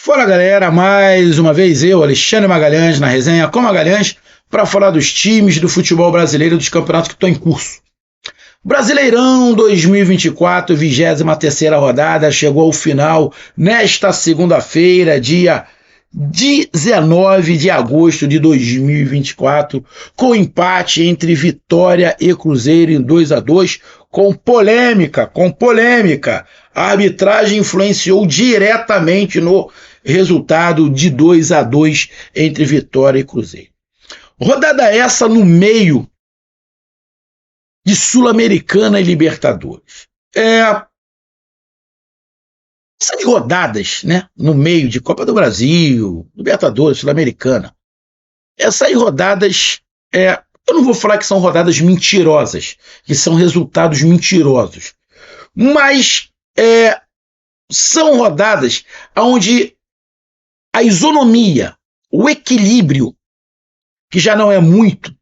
Fala galera, mais uma vez eu, Alexandre Magalhães, na resenha com Magalhães, para falar dos times do futebol brasileiro dos campeonatos que estão em curso. Brasileirão 2024, 23ª rodada, chegou ao final nesta segunda-feira, dia 19 de agosto de 2024, com empate entre Vitória e Cruzeiro em 2-2, com polêmica. A arbitragem influenciou diretamente no resultado de 2-2 entre Vitória e Cruzeiro. Rodada essa no meio de Sul-Americana e Libertadores. Essas rodadas, né, no meio de Copa do Brasil, Libertadores, Sul-Americana, essas rodadas, eu não vou falar que são rodadas mentirosas, que são resultados mentirosos, mas são rodadas onde a isonomia, o equilíbrio, que já não é muito,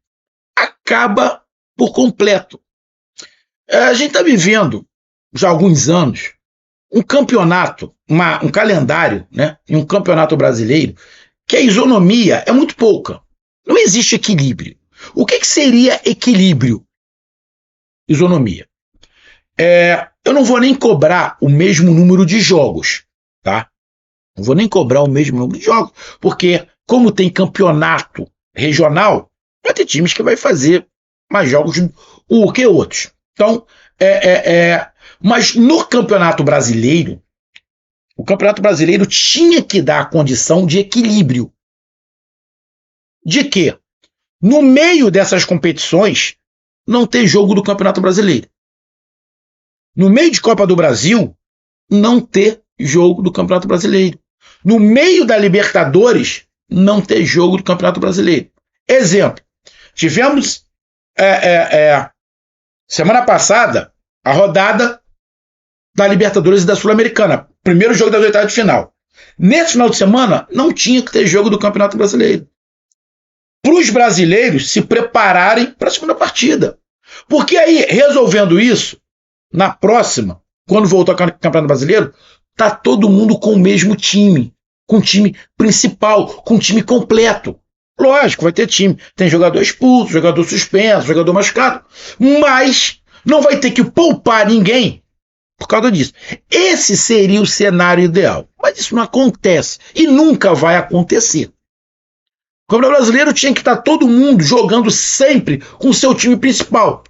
acaba por completo. A gente está vivendo, já há alguns anos, um campeonato, um calendário, né, em um campeonato brasileiro, que a isonomia é muito pouca. Não existe equilíbrio. O que seria equilíbrio? Isonomia. Eu não vou nem cobrar o mesmo número de jogos, tá? Não vou nem cobrar o mesmo número de jogos, porque como tem campeonato regional, vai ter times que vai fazer mais jogos do que outros. Então, mas no Campeonato Brasileiro, o Campeonato Brasileiro tinha que dar a condição de equilíbrio. De que, no meio dessas competições, não ter jogo do Campeonato Brasileiro. No meio de Copa do Brasil, não ter jogo do Campeonato Brasileiro. No meio da Libertadores, não ter jogo do Campeonato Brasileiro. Exemplo, tivemos semana passada a rodada da Libertadores e da Sul-Americana. Primeiro jogo das oitavas de final. Nesse final de semana, não tinha que ter jogo do Campeonato Brasileiro. Para os brasileiros se prepararem para a segunda partida. Porque aí, resolvendo isso, na próxima, quando voltar ao Campeonato Brasileiro, tá todo mundo com o mesmo time. Com o time principal, com o time completo. Lógico, vai ter time. Tem jogador expulso, jogador suspenso, jogador machucado. Mas não vai ter que poupar ninguém por causa disso. Esse seria o cenário ideal. Mas isso não acontece. E nunca vai acontecer. O Campeonato Brasileiro tinha que estar todo mundo jogando sempre com o seu time principal.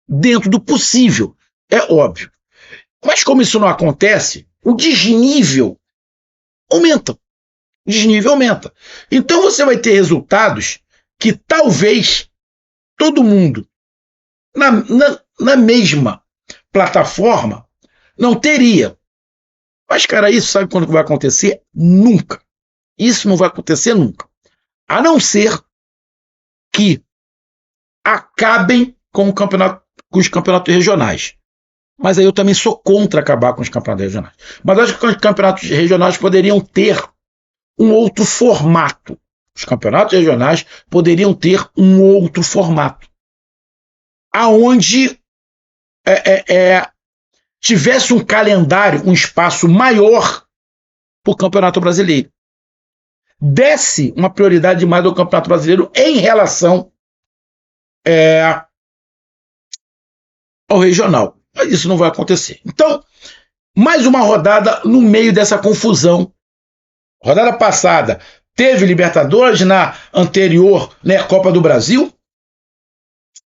Dentro do possível. É óbvio. Mas como isso não acontece, o desnível aumenta. O desnível aumenta. Então você vai ter resultados que talvez todo mundo na mesma plataforma não teria. Mas, cara, isso sabe quando vai acontecer? Nunca. Isso não vai acontecer nunca. A não ser que acabem com os campeonatos regionais. Mas aí eu também sou contra acabar com os campeonatos regionais. Mas acho que os campeonatos regionais poderiam ter um outro formato. Os campeonatos regionais poderiam ter um outro formato. Aonde tivesse um calendário, um espaço maior para o Campeonato Brasileiro. Desse uma prioridade mais ao Campeonato Brasileiro em relação ao regional. Mas isso não vai acontecer. Então, mais uma rodada no meio dessa confusão. Rodada passada teve Libertadores, na anterior, né, Copa do Brasil.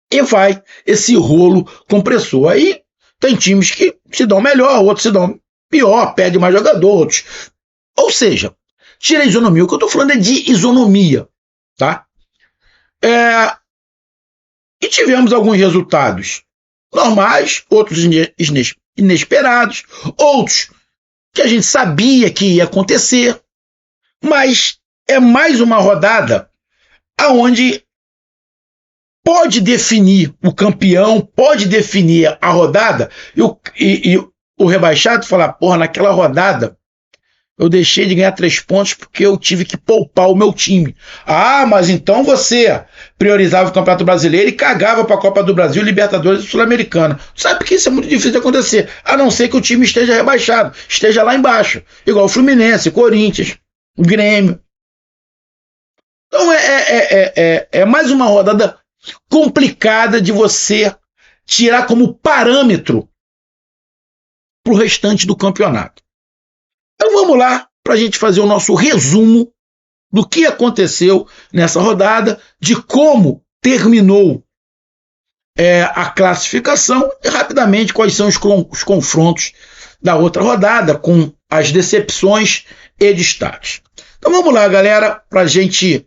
E vai esse rolo compressor. Aí tem times que se dão melhor, outros se dão pior, perdem mais jogador, outros. Ou seja, tira a isonomia. O que eu estou falando é de isonomia. Tá? E tivemos alguns resultados normais, outros inesperados, outros que a gente sabia que ia acontecer, mas é mais uma rodada aonde pode definir o campeão, pode definir a rodada, e o rebaixado falar, porra, naquela rodada eu deixei de ganhar 3 pontos porque eu tive que poupar o meu time. Ah, mas então você priorizava o Campeonato Brasileiro e cagava para a Copa do Brasil, Libertadores e Sul-Americana. Sabe que isso é muito difícil de acontecer, a não ser que o time esteja rebaixado, esteja lá embaixo, igual o Fluminense, Corinthians, o Grêmio. Então é mais uma rodada complicada de você tirar como parâmetro para o restante do campeonato. Então vamos lá para a gente fazer o nosso resumo do que aconteceu nessa rodada, de como terminou a classificação e rapidamente quais são os confrontos da outra rodada, com as decepções e destaques. Então vamos lá, galera, para a gente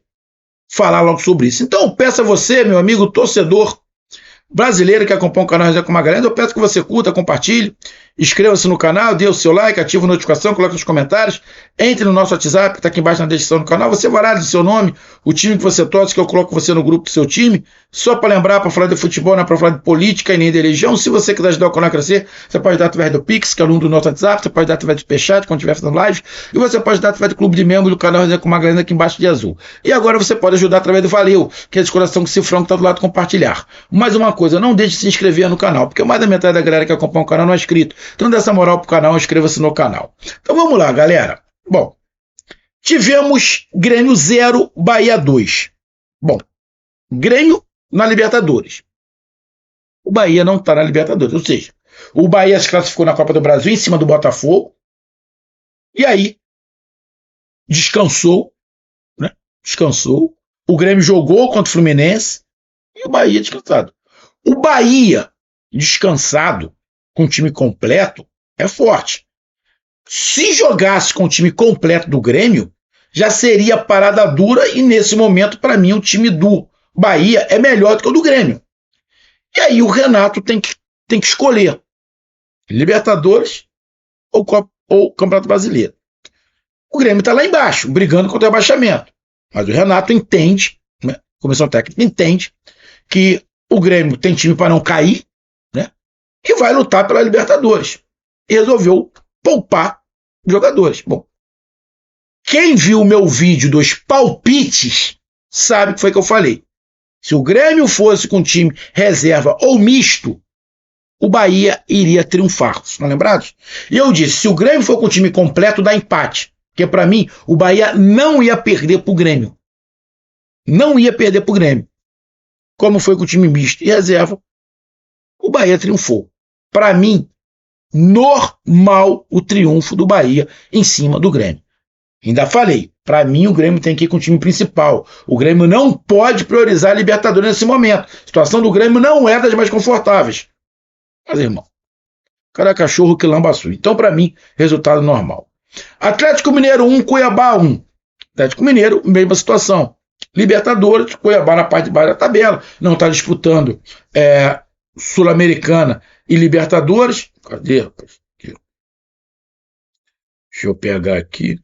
falar logo sobre isso. Então peço a você, meu amigo torcedor brasileiro que acompanha o canal Resenha com Magalhães, eu peço que você curta, compartilhe, inscreva-se no canal, dê o seu like, ative a notificação, coloque nos comentários, entre no nosso WhatsApp, que está aqui embaixo na descrição do canal, você vai lá do seu nome, o time que você torce, que eu coloco você no grupo do seu time, só para lembrar, para falar de futebol, não é para falar de política e nem de religião. Se você quiser ajudar o canal a crescer, você pode dar através do Pix, que é o número do nosso WhatsApp, você pode dar através do Superchat, quando estiver fazendo live, e você pode dar através do clube de membros do canal Resenha com Magalhães, aqui embaixo de azul. E agora você pode ajudar através do Valeu, que é esse coração com cifrão que está do lado compartilhar. Mais uma coisa, não deixe de se inscrever no canal, porque mais da metade da galera que acompanha o canal não é inscrito. Então dê essa moral pro canal, inscreva-se no canal. Então vamos lá, galera. Bom, tivemos Grêmio 0, Bahia 2. Bom, Grêmio na Libertadores. O Bahia não está na Libertadores, ou seja, o Bahia se classificou na Copa do Brasil em cima do Botafogo, e aí descansou, né? Descansou. O Grêmio jogou contra o Fluminense e o Bahia descansado. O Bahia descansado, com o time completo, é forte. Se jogasse com o time completo do Grêmio, já seria parada dura, e nesse momento, para mim, o time do Bahia é melhor do que o do Grêmio. E aí o Renato tem que escolher Libertadores ou Campeonato Brasileiro. O Grêmio está lá embaixo, brigando contra o rebaixamento. Mas o Renato entende, né, a comissão técnica entende, que o Grêmio tem time para não cair, né, e vai lutar pela Libertadores. E resolveu poupar jogadores. Bom, quem viu o meu vídeo dos palpites sabe que foi que eu falei. Se o Grêmio fosse com time reserva ou misto, o Bahia iria triunfar. Estão lembrados? E eu disse, se o Grêmio for com o time completo, dá empate. Porque para mim, o Bahia não ia perder para o Grêmio. Não ia perder para o Grêmio. Como foi com o time misto e reserva, o Bahia triunfou. Para mim, normal o triunfo do Bahia em cima do Grêmio. Ainda falei, para mim o Grêmio tem que ir com o time principal. O Grêmio não pode priorizar a Libertadores nesse momento. A situação do Grêmio não é das mais confortáveis. Mas, irmão, cada cachorro que lamba a sua. Então, para mim, resultado normal. Atlético Mineiro 1, Cuiabá 1. Atlético Mineiro, mesma situação. Libertadores, Cuiabá na parte de baixo da tabela. Não está disputando Sul-Americana e Libertadores. Cadê, rapaz? Aqui. Deixa eu pegar aqui.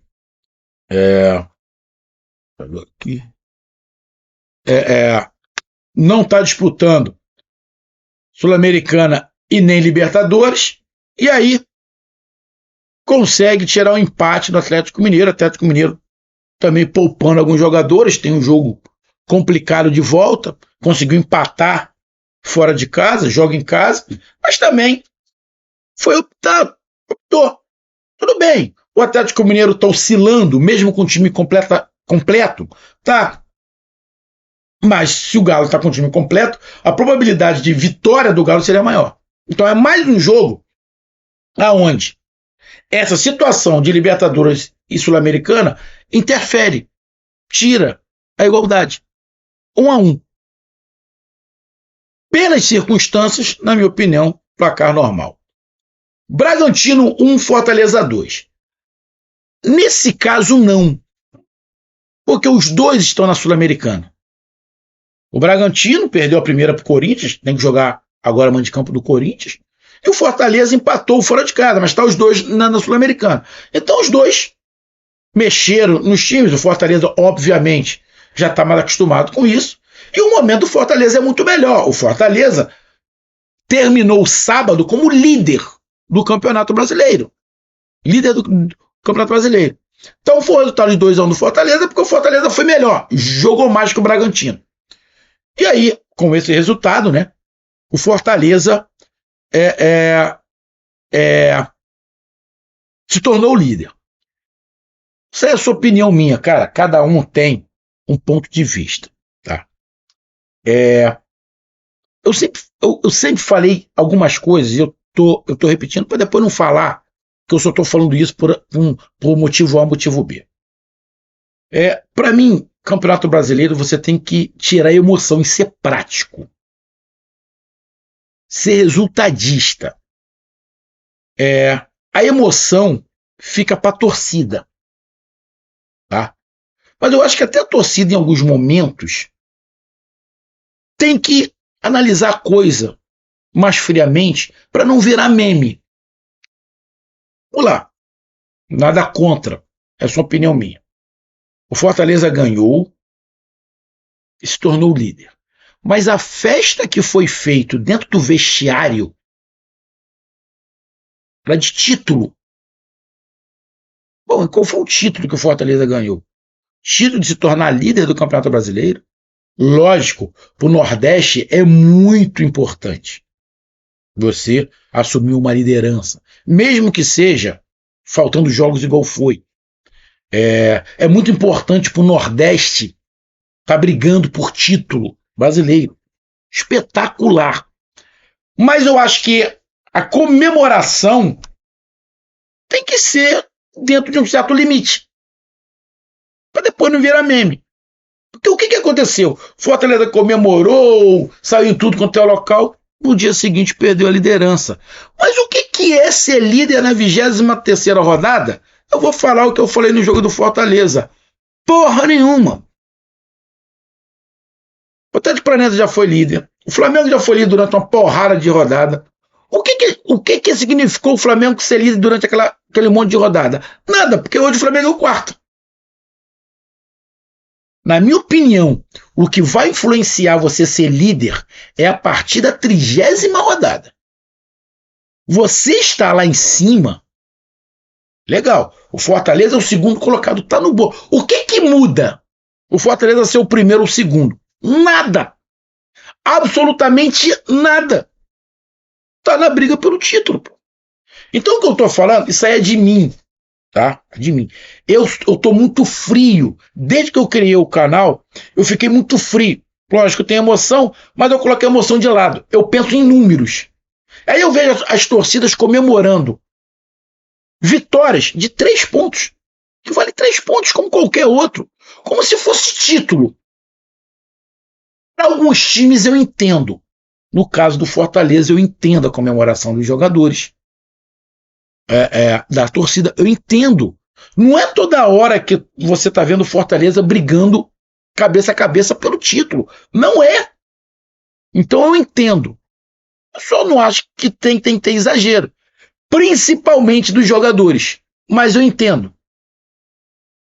Não está disputando Sul-Americana e nem Libertadores, e aí consegue tirar um empate do Atlético Mineiro. Atlético Mineiro também poupando alguns jogadores, tem um jogo complicado de volta, conseguiu empatar fora de casa, joga em casa, mas também optou. Tudo bem, o Atlético Mineiro está oscilando, mesmo com o time completo, tá? Mas se o Galo está com o time completo, a probabilidade de vitória do Galo seria maior. Então é mais um jogo aonde essa situação de Libertadores e Sul-Americana interfere, tira a igualdade. 1-1. Pelas circunstâncias, na minha opinião, placar normal. Bragantino 1, Fortaleza 2. Nesse caso, não. Porque os dois estão na Sul-Americana. O Bragantino perdeu a primeira para o Corinthians, tem que jogar agora mando de campo do Corinthians. E o Fortaleza empatou fora de casa, mas está os dois na Sul-Americana. Então os dois mexeram nos times. O Fortaleza, obviamente, já está mais acostumado com isso. E o momento do Fortaleza é muito melhor. O Fortaleza terminou sábado como líder do Campeonato Brasileiro. Campeonato Brasileiro. Então foi o resultado de 2-1 do Fortaleza, porque o Fortaleza foi melhor, jogou mais que o Bragantino. E aí, com esse resultado, né, o Fortaleza se tornou o líder. Isso é a sua opinião minha, cara. Cada um tem um ponto de vista, tá? Eu sempre falei algumas coisas e eu tô repetindo para depois não falar que eu só estou falando isso por motivo A, motivo B. Para mim, Campeonato Brasileiro, você tem que tirar a emoção e ser prático. Ser resultadista. A emoção fica para a torcida. Tá? Mas eu acho que até a torcida, em alguns momentos, tem que analisar a coisa mais friamente para não virar meme. Vamos lá. Nada contra. É só opinião minha. O Fortaleza ganhou e se tornou líder. Mas a festa que foi feita dentro do vestiário era de título. Bom, e qual foi o título que o Fortaleza ganhou? Título de se tornar líder do Campeonato Brasileiro? Lógico, para o Nordeste é muito importante você assumir uma liderança, mesmo que seja faltando jogos igual foi. É muito importante para o Nordeste estar brigando por título brasileiro. Espetacular. Mas eu acho que a comemoração tem que ser dentro de um certo limite, para depois não virar meme. Porque o que aconteceu? Fortaleza comemorou, saiu em tudo quanto é local, no dia seguinte perdeu a liderança. Mas o que é ser líder na 23ª rodada? Eu vou falar o que eu falei no jogo do Fortaleza. Porra nenhuma. O Atlético Paranaense já foi líder. O Flamengo já foi líder durante uma porrada de rodada. O que significou o Flamengo ser líder durante aquele monte de rodada? Nada, porque hoje o Flamengo é o quarto. Na minha opinião, o que vai influenciar você ser líder é a partir da 30ª rodada. Você está lá em cima, legal. O Fortaleza é o segundo colocado, tá no bolo. O que muda o Fortaleza ser o primeiro ou o segundo? Nada. Absolutamente nada. Tá na briga pelo título. Então o que eu tô falando, isso aí é de mim. Tá? De mim. Eu tô muito frio. Desde que eu criei o canal, eu fiquei muito frio. Lógico, eu tenho emoção, mas eu coloquei a emoção de lado. Eu penso em números. Aí eu vejo as torcidas comemorando vitórias de 3 pontos. Que vale 3 pontos como qualquer outro. Como se fosse título. Para alguns times eu entendo. No caso do Fortaleza, eu entendo a comemoração dos jogadores. Da torcida, eu entendo. Não é toda hora que você está vendo Fortaleza brigando cabeça a cabeça pelo título. Não é. Então eu entendo. Eu só não acho que tem que ter exagero. Principalmente dos jogadores. Mas eu entendo.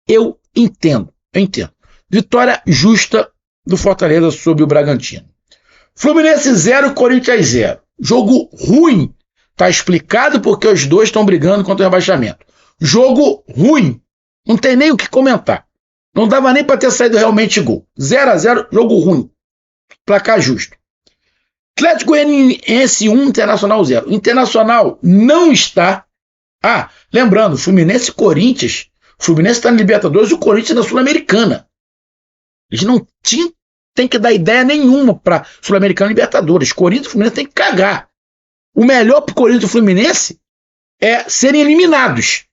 Eu entendo. Vitória justa do Fortaleza sobre o Bragantino. Fluminense 0, Corinthians 0. Jogo ruim. Tá explicado porque os dois estão brigando contra o rebaixamento. Jogo ruim. Não tem nem o que comentar. Não dava nem para ter saído realmente gol. 0-0, jogo ruim. Placar justo. Atlético Goianiense 1, Internacional 0. Internacional não está... lembrando, Fluminense e Corinthians. O Fluminense está na Libertadores e o Corinthians na Sul-Americana. Eles não tem que dar ideia nenhuma para Sul-Americana e Libertadores. Corinthians e Fluminense tem que cagar. O melhor para o Corinthians e o Fluminense é serem eliminados,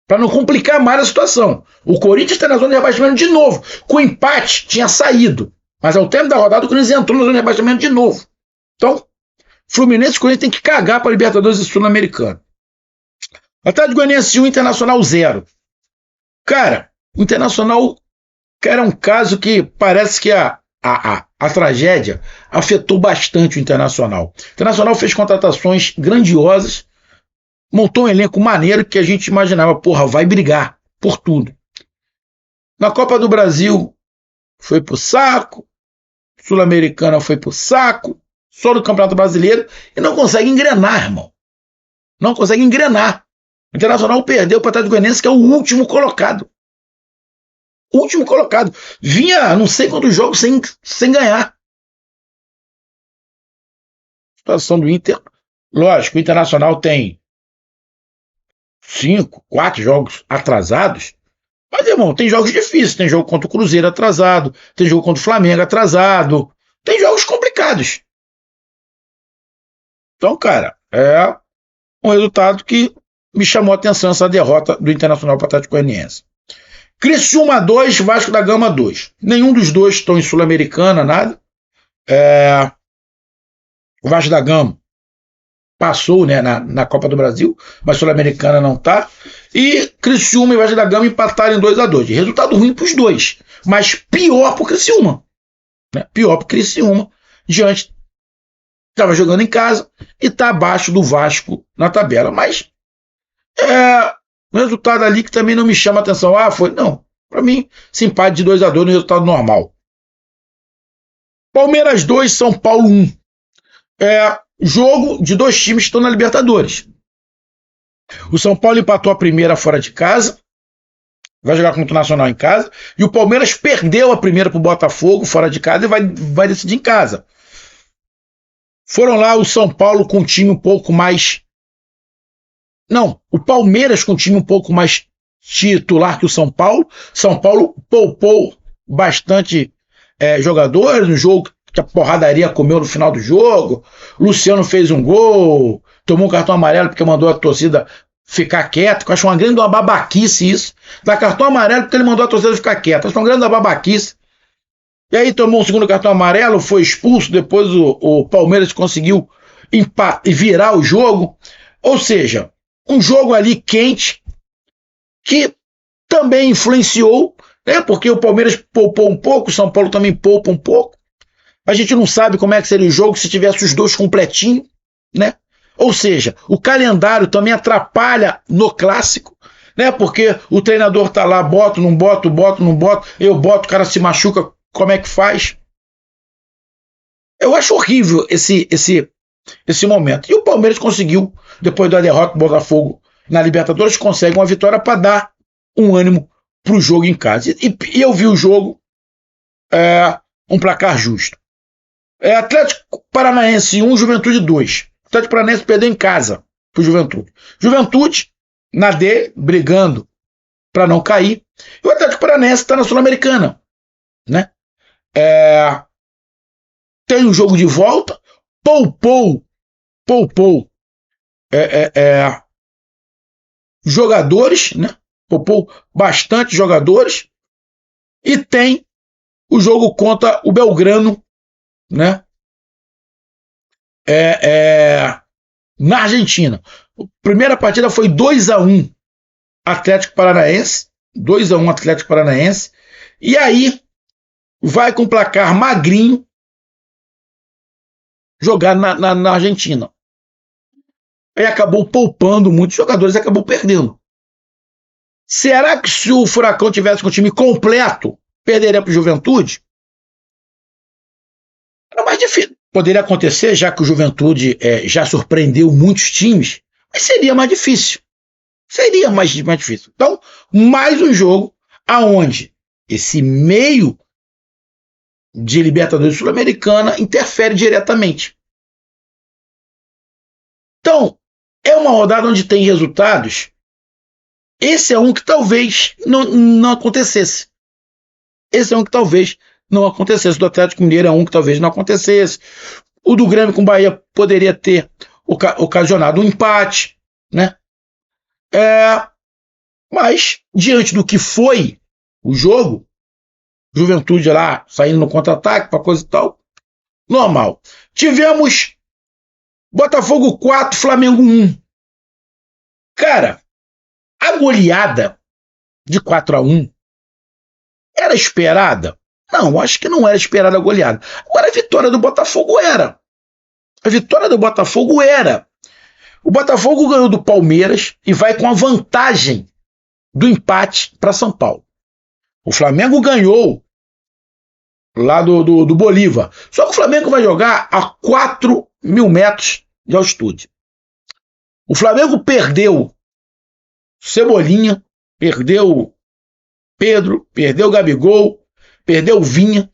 para não complicar mais a situação. O Corinthians está na zona de rebaixamento de novo. Com o empate, tinha saído. Mas ao término da rodada, o Corinthians entrou na zona de rebaixamento de novo. Então, Fluminense e Corinthians tem que cagar para a Libertadores e Sul-Americana. Atlético Goianiense 1, Internacional 0. Cara, o Internacional era um caso que parece que a tragédia afetou bastante o Internacional. O Internacional fez contratações grandiosas, montou um elenco maneiro que a gente imaginava, vai brigar por tudo. Na Copa do Brasil foi pro saco, Sul-Americana foi pro saco, só no Campeonato Brasileiro, e não consegue engrenar, irmão. Não consegue engrenar. O Internacional perdeu para o Atlético Goianiense, que é o último colocado. O último colocado. Vinha não sei quantos jogos sem ganhar. A situação do Inter. Lógico, o Internacional tem 5, 4 jogos atrasados. Mas, irmão, tem jogos difíceis. Tem jogo contra o Cruzeiro atrasado. Tem jogo contra o Flamengo atrasado. Tem jogos complicados. Então, cara, é um resultado que me chamou a atenção, essa derrota do Internacional para o Atlético Goianiense. Criciúma 2, Vasco da Gama 2. Nenhum dos dois estão em Sul-Americana, nada. O Vasco da Gama passou, né, na Copa do Brasil, mas Sul-Americana não está. E Criciúma e Vasco da Gama empataram em 2-2. Resultado ruim para os dois, mas pior para o Criciúma. Né? Pior para o Criciúma, diante estava jogando em casa e está abaixo do Vasco na tabela. Mas um resultado ali que também não me chama a atenção. Não. Para mim, esse empate de 2-2 no resultado normal. Palmeiras 2, São Paulo 1. Jogo de dois times que estão na Libertadores. O São Paulo empatou a primeira fora de casa. Vai jogar contra o Nacional em casa. E o Palmeiras perdeu a primeira para o Botafogo fora de casa e vai decidir em casa. Foram lá o São Paulo com um time um pouco mais... Não, o Palmeiras com um time um pouco mais titular que o São Paulo. São Paulo poupou bastante jogadores no jogo que a porradaria comeu no final do jogo. Luciano fez um gol, tomou um cartão amarelo porque mandou a torcida ficar quieta, que eu acho uma grande babaquice isso. Dá cartão amarelo porque ele mandou a torcida ficar quieta. Acho uma grande babaquice. E aí tomou um segundo cartão amarelo, foi expulso, depois o Palmeiras conseguiu virar o jogo. Ou seja, um jogo ali quente que também influenciou, né, porque o Palmeiras poupou um pouco, o São Paulo também poupa um pouco. A gente não sabe como é que seria o jogo se tivesse os dois completinhos, né? Ou seja, o calendário também atrapalha no clássico, né? Porque o treinador tá lá, boto, não boto, eu boto, o cara se machuca, como é que faz? Eu acho horrível esse momento. E o Palmeiras conseguiu, depois da derrota do Botafogo na Libertadores, consegue uma vitória para dar um ânimo para o jogo em casa. E eu vi o jogo um placar justo. Atlético Paranaense 1, Juventude 2. Atlético Paranaense perdeu em casa pro Juventude. Juventude, na D, brigando para não cair. E o Atlético Paranaense está na Sul-Americana. Né? Tem um jogo de volta. Poupou jogadores, né? Poupou bastante jogadores. E tem o jogo contra o Belgrano, né? Na Argentina. A primeira partida foi 2-1 Atlético Paranaense. 2-1 Atlético Paranaense. E aí vai com placar magrinho jogar na Argentina. Aí acabou poupando muitos jogadores e acabou perdendo. Será que se o Furacão tivesse com o time completo, perderia para o Juventude? Era mais difícil. Poderia acontecer, já que o Juventude já surpreendeu muitos times, mas seria mais difícil. Seria mais difícil. Então, mais um jogo aonde esse meio de Libertadores Sul-Americana interfere diretamente. Então, é uma rodada onde tem resultados. Esse é um que talvez não acontecesse. Esse é um que talvez não acontecesse. O do Atlético Mineiro é um que talvez não acontecesse. O do Grêmio com o Bahia poderia ter ocasionado um empate, né? Mas, diante do que foi o jogo, Juventude lá saindo no contra-ataque, para coisa e tal, normal. Tivemos Botafogo 4, Flamengo 1. Cara, a goleada de 4-1 era esperada? Não, acho que não era esperada a goleada. Agora a vitória do Botafogo era. A vitória do Botafogo era. O Botafogo ganhou do Palmeiras e vai com a vantagem do empate para São Paulo. O Flamengo ganhou lá do Bolívar. Só que o Flamengo vai jogar a 4.000 metros de altitude. O Flamengo perdeu Cebolinha, perdeu Pedro, perdeu Gabigol, perdeu Vinha.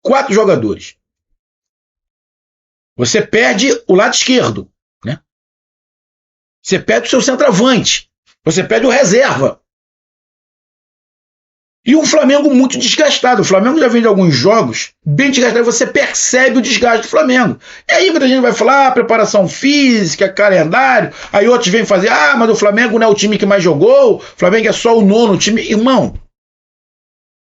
4 jogadores. Você perde o lado esquerdo, né? Você perde o seu centroavante. Você perde o reserva. E um Flamengo muito desgastado. O Flamengo já vem de alguns jogos bem desgastado. Você percebe o desgaste do Flamengo. E aí muita gente vai falar, preparação física, calendário. Aí outros vêm fazer, mas o Flamengo não é o time que mais jogou. O Flamengo é só o 9º time. Irmão,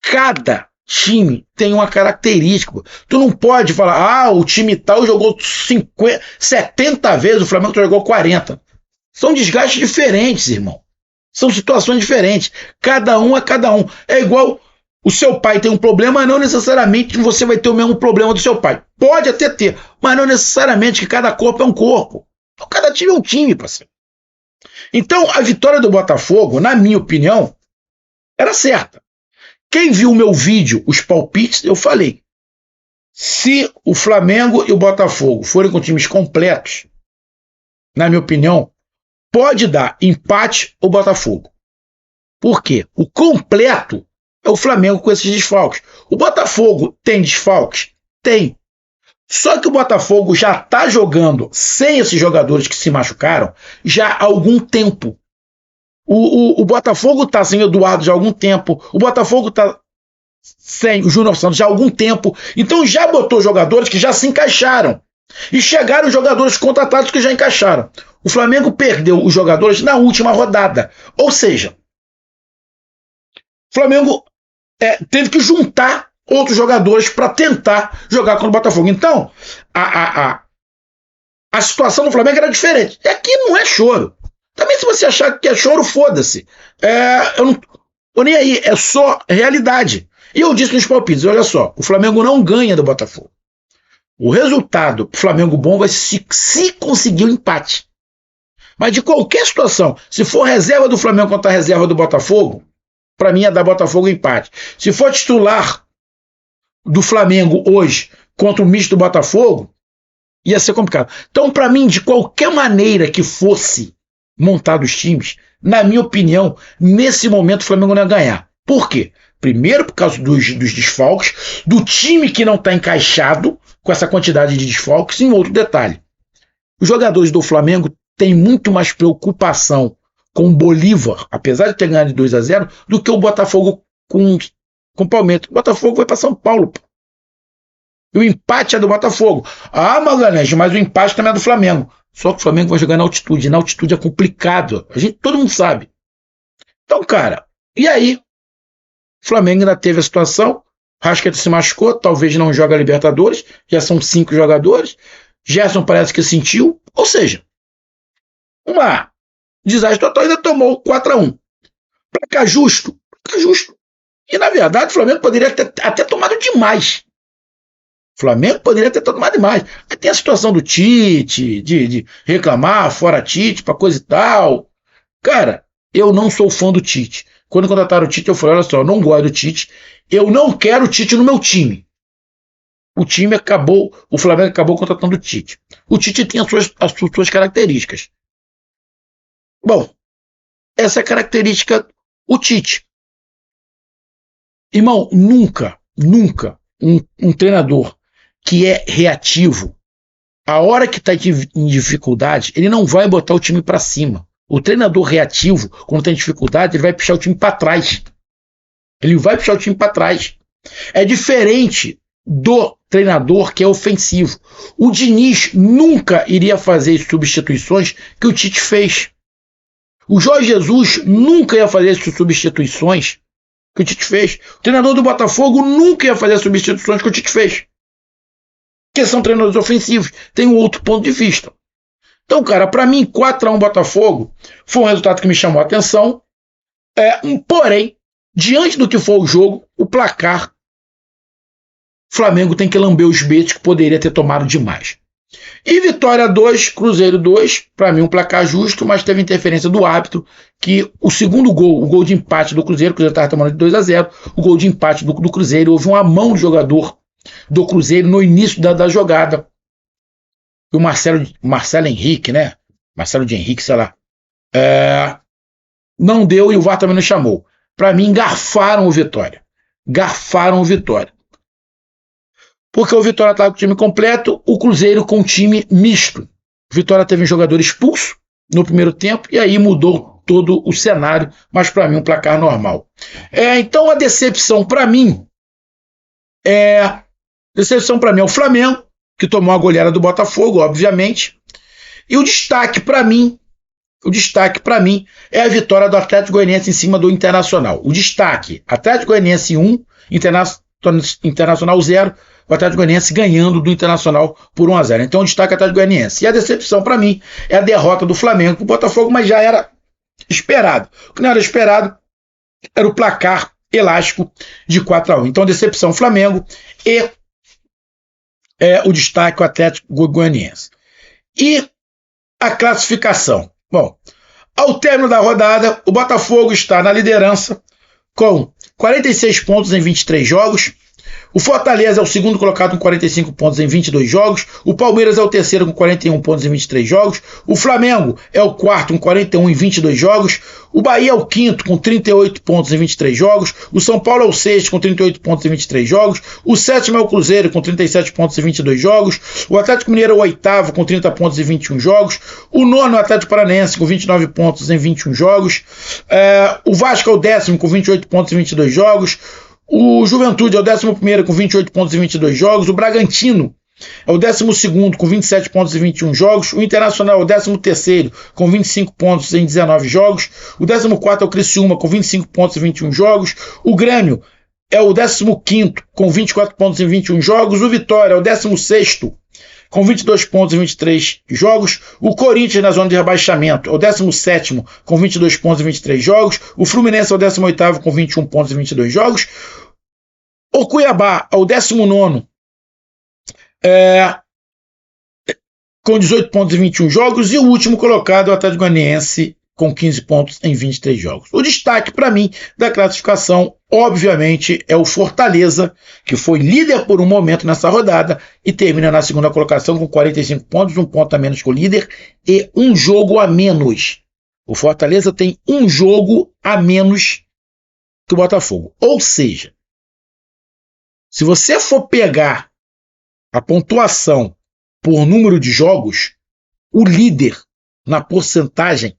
cada time tem uma característica. Tu não pode falar, o time tal jogou 70 vezes, o Flamengo jogou 40. São desgastes diferentes, irmão. São situações diferentes. Cada um é cada um. É igual o seu pai tem um problema, não necessariamente você vai ter o mesmo problema do seu pai. Pode até ter, mas não necessariamente que cada corpo é um corpo. Então, cada time é um time, parceiro. Então, a vitória do Botafogo, na minha opinião, era certa. Quem viu o meu vídeo, os palpites, eu falei. Se o Flamengo e o Botafogo forem com times completos, na minha opinião, pode dar empate ou Botafogo. Por quê? O completo é o Flamengo com esses desfalques. O Botafogo tem desfalques? Tem. Só que o Botafogo já está jogando sem esses jogadores que se machucaram já há algum tempo. O Botafogo está sem o Eduardo já há algum tempo. O Botafogo está sem o Júnior Santos já há algum tempo. Então já botou jogadores que já se encaixaram. E chegaram jogadores contratados que já encaixaram. O Flamengo perdeu os jogadores na última rodada. Ou seja, o Flamengo teve que juntar outros jogadores para tentar jogar contra o Botafogo. Então, a situação do Flamengo era diferente. E aqui não é choro. Também se você achar que é choro, foda-se. Eu não tô nem aí, é só realidade. E eu disse nos palpites, olha só, o Flamengo não ganha do Botafogo. O resultado pro Flamengo bom vai se conseguir o empate. Mas de qualquer situação, se for reserva do Flamengo contra a reserva do Botafogo, para mim é dar Botafogo empate. Se for titular do Flamengo hoje contra o misto do Botafogo, ia ser complicado. Então, para mim, de qualquer maneira que fosse montado os times, na minha opinião, nesse momento o Flamengo não ia ganhar. Por quê? Primeiro, por causa dos desfalques, do time que não está encaixado com essa quantidade de desfalques, e um outro detalhe. Os jogadores do Flamengo têm muito mais preocupação com o Bolívar, apesar de ter ganhado de 2-0, do que o Botafogo com o Palmeiras. O Botafogo vai para São Paulo. Pô. E o empate é do Botafogo. Magalhães, mas o empate também é do Flamengo. Só que o Flamengo vai jogar na altitude. E na altitude é complicado. Todo mundo sabe. Então, cara, e aí? O Flamengo ainda teve a situação. Rascaeta se machucou, talvez não joga a Libertadores. Já são 5 jogadores. Gerson parece que sentiu. Ou seja, uma desastre total, ainda tomou 4-1. Placar justo. E na verdade o Flamengo poderia ter até tomado demais. O Flamengo poderia ter tomado demais. Aí tem a situação do Tite, de reclamar fora Tite, pra coisa e tal. Cara, eu não sou fã do Tite. Quando contrataram o Tite, eu falei, olha só, eu não gosto do Tite. Eu não quero o Tite no meu time. O Flamengo acabou contratando o Tite. O Tite tem as suas características. Bom, essa é a característica o Tite. Irmão, nunca um treinador que é reativo, a hora que está em dificuldade, ele não vai botar o time para cima. O treinador reativo, quando tem dificuldade, ele vai puxar o time para trás. É diferente do treinador que é ofensivo. O Diniz nunca iria fazer as substituições que o Tite fez. O Jorge Jesus nunca ia fazer as substituições que o Tite fez. O treinador do Botafogo nunca ia fazer as substituições que o Tite fez. Porque são treinadores ofensivos. Tem um outro ponto de vista. Então, cara, para mim, 4-1 Botafogo foi um resultado que me chamou a atenção. Porém, diante do que for o jogo, o placar, Flamengo tem que lamber os beijos que poderia ter tomado demais. E Vitória 2, Cruzeiro 2, para mim um placar justo, mas teve interferência do árbitro, que o segundo gol, o gol de empate do Cruzeiro estava tomando de 2-0, o gol de empate do Cruzeiro, houve uma mão do jogador do Cruzeiro no início da jogada. E o Marcelo Henrique, né? Marcelo de Henrique, sei lá. Não deu e o VAR também não chamou. Para mim, garfaram o Vitória. Garfaram o Vitória. Porque o Vitória estava com o time completo, o Cruzeiro com o time misto. O Vitória teve um jogador expulso no primeiro tempo e aí mudou todo o cenário, mas para mim um placar normal. Então a decepção para mim é o Flamengo, que tomou a goleada do Botafogo, obviamente. E o destaque para mim é a vitória do Atlético Goianiense em cima do Internacional. O destaque, Atlético Goianiense 1, Internacional 0, o Atlético Goianiense ganhando do Internacional por 1-0. Então o destaque é o Atlético Goianiense. E a decepção para mim é a derrota do Flamengo para o Botafogo, mas já era esperado. O que não era esperado era o placar elástico de 4-1. Então decepção Flamengo e o destaque o Atlético Goianiense. E a classificação. Bom, ao término da rodada, o Botafogo está na liderança com 46 pontos em 23 jogos. O Fortaleza é o segundo colocado com 45 pontos em 22 jogos. O Palmeiras é o terceiro com 41 pontos em 23 jogos. O Flamengo é o quarto com 41 em 22 jogos. O Bahia é o quinto com 38 pontos em 23 jogos. O São Paulo é o sexto com 38 pontos em 23 jogos. O sétimo é o Cruzeiro com 37 pontos em 22 jogos. O Atlético Mineiro é o oitavo com 30 pontos em 21 jogos. O nono é o Atlético Paranaense com 29 pontos em 21 jogos. O Vasco é o décimo com 28 pontos em 22 jogos. O Juventude é o 11º com 28 pontos em 22 jogos. O Bragantino é o 12º com 27 pontos em 21 jogos. O Internacional é o 13º com 25 pontos em 19 jogos. O 14º é o Criciúma com 25 pontos em 21 jogos. O Grêmio é o 15º com 24 pontos em 21 jogos. O Vitória é o 16º com 22 pontos em 23 jogos. O Corinthians na zona de rebaixamento é o 17º com 22 pontos em 23 jogos. O Fluminense é o 18º com 21 pontos em 22 jogos. O Cuiabá é o 19º com 18 pontos em 21 jogos. E o último colocado é o Atlético Goianiense com 15 pontos em 23 jogos. O destaque para mim da classificação, obviamente, é o Fortaleza, que foi líder por um momento nessa rodada e termina na segunda colocação com 45 pontos, um ponto a menos que o líder e um jogo a menos. O Fortaleza tem um jogo a menos que o Botafogo. Ou seja, se você for pegar a pontuação por número de jogos, o líder na porcentagem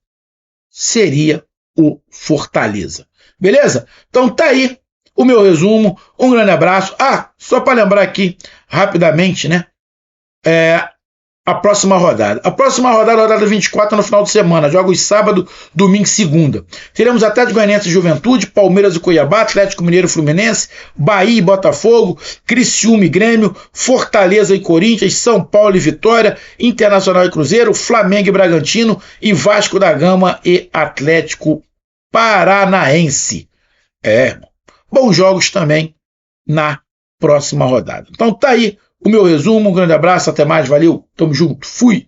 seria o Fortaleza. Beleza? Então tá aí o meu resumo. Um grande abraço. Só para lembrar aqui rapidamente, né? A próxima rodada. A próxima rodada, a rodada 24, no final de semana. Jogos sábado, domingo e segunda. Teremos Atlético Goianiense e Juventude, Palmeiras e Cuiabá, Atlético Mineiro e Fluminense, Bahia e Botafogo, Criciúma e Grêmio, Fortaleza e Corinthians, São Paulo e Vitória, Internacional e Cruzeiro, Flamengo e Bragantino e Vasco da Gama e Atlético Paranaense. Bons jogos também na próxima rodada. Então tá aí o meu resumo, um grande abraço, até mais, valeu, tamo junto, fui!